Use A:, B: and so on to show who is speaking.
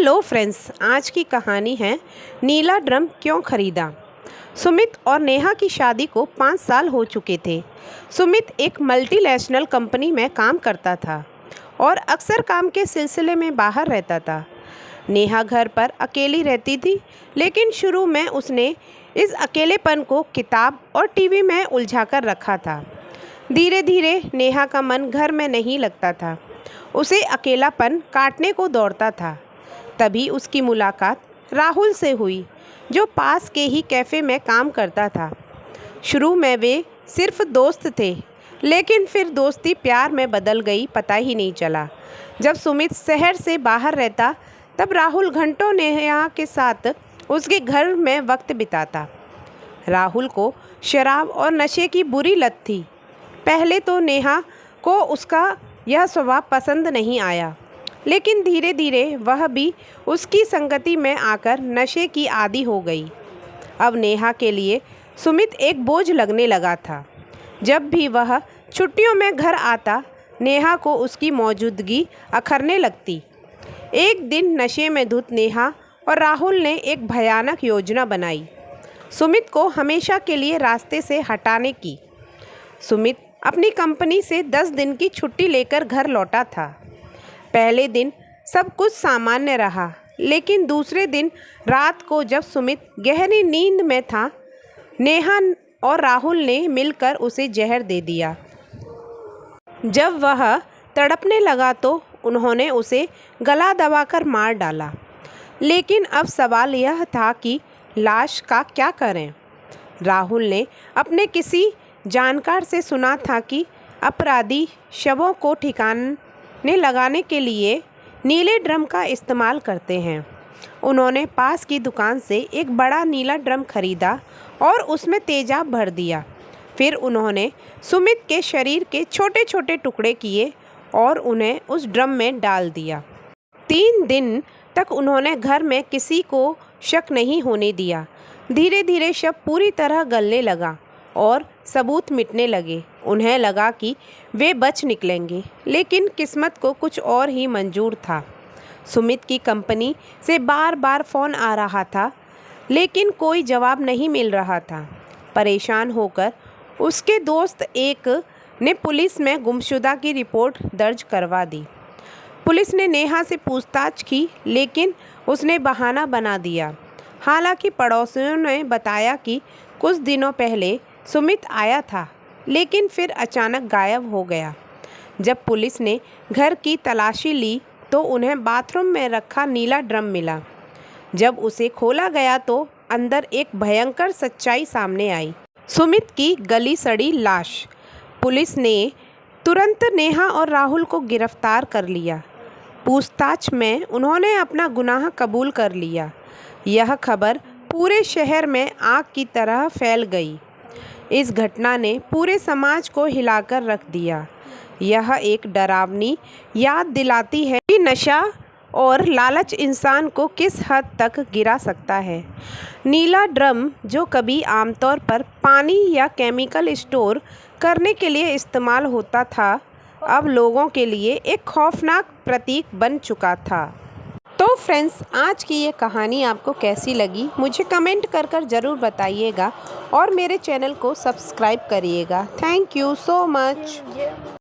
A: Hello friends, आज की कहानी है नीला ड्रम क्यों खरीदा। सुमित और नेहा की शादी को 5 साल हो चुके थे। सुमित एक मल्टीनेशनल कंपनी में काम करता था और अक्सर काम के सिलसिले में बाहर रहता था। नेहा घर पर अकेली रहती थी, लेकिन शुरू में उसने इस अकेलेपन को किताब और टीवी में उलझा कर रखा था। धीरे धीरे नेहा का मन घर में नहीं लगता था, उसे अकेलापन काटने को दौड़ता था। तभी उसकी मुलाकात राहुल से हुई, जो पास के ही कैफ़े में काम करता था। शुरू में वे सिर्फ दोस्त थे, लेकिन फिर दोस्ती प्यार में बदल गई, पता ही नहीं चला। जब सुमित शहर से बाहर रहता, तब राहुल घंटों नेहा के साथ उसके घर में वक्त बिताता। राहुल को शराब और नशे की बुरी लत थी। पहले तो नेहा को उसका यह स्वभाव पसंद नहीं आया, लेकिन धीरे धीरे वह भी उसकी संगति में आकर नशे की आदी हो गई। अब नेहा के लिए सुमित एक बोझ लगने लगा था। जब भी वह छुट्टियों में घर आता, नेहा को उसकी मौजूदगी अखरने लगती। एक दिन नशे में धुत नेहा और राहुल ने एक भयानक योजना बनाई, सुमित को हमेशा के लिए रास्ते से हटाने की। सुमित अपनी कंपनी से 10 दिन की छुट्टी लेकर घर लौटा था। पहले दिन सब कुछ सामान्य रहा, लेकिन दूसरे दिन रात को जब सुमित गहरी नींद में था, नेहा और राहुल ने मिलकर उसे जहर दे दिया। जब वह तड़पने लगा तो उन्होंने उसे गला दबाकर मार डाला। लेकिन अब सवाल यह था कि लाश का क्या करें। राहुल ने अपने किसी जानकार से सुना था कि अपराधी शवों को ठिकाने लगाने के लिए नीले ड्रम का इस्तेमाल करते हैं। उन्होंने पास की दुकान से एक बड़ा नीला ड्रम खरीदा और उसमें तेजाब भर दिया। फिर उन्होंने सुमित के शरीर के छोटे छोटे टुकड़े किए और उन्हें उस ड्रम में डाल दिया। 3 दिन तक उन्होंने घर में किसी को शक नहीं होने दिया। धीरे धीरे शव पूरी तरह गलने लगा और सबूत मिटने लगे। उन्हें लगा कि वे बच निकलेंगे, लेकिन किस्मत को कुछ और ही मंजूर था। सुमित की कंपनी से बार बार फ़ोन आ रहा था, लेकिन कोई जवाब नहीं मिल रहा था। परेशान होकर उसके दोस्त एक ने पुलिस में गुमशुदा की रिपोर्ट दर्ज करवा दी। पुलिस ने नेहा से पूछताछ की, लेकिन उसने बहाना बना दिया। हालांकि पड़ोसियों ने बताया कि कुछ दिनों पहले सुमित आया था, लेकिन फिर अचानक गायब हो गया। जब पुलिस ने घर की तलाशी ली तो उन्हें बाथरूम में रखा नीला ड्रम मिला। जब उसे खोला गया तो अंदर एक भयंकर सच्चाई सामने आई, सुमित की गली सड़ी लाश। पुलिस ने तुरंत नेहा और राहुल को गिरफ्तार कर लिया। पूछताछ में उन्होंने अपना गुनाह कबूल कर लिया। यह खबर पूरे शहर में आग की तरह फैल गई। इस घटना ने पूरे समाज को हिलाकर रख दिया। यह एक डरावनी याद दिलाती है कि नशा और लालच इंसान को किस हद तक गिरा सकता है। नीला ड्रम, जो कभी आमतौर पर पानी या केमिकल स्टोर करने के लिए इस्तेमाल होता था, अब लोगों के लिए एक खौफनाक प्रतीक बन चुका था। तो फ्रेंड्स, आज की ये कहानी आपको कैसी लगी मुझे कमेंट कर ज़रूर बताइएगा और मेरे चैनल को सब्सक्राइब करिएगा। Thank you so much.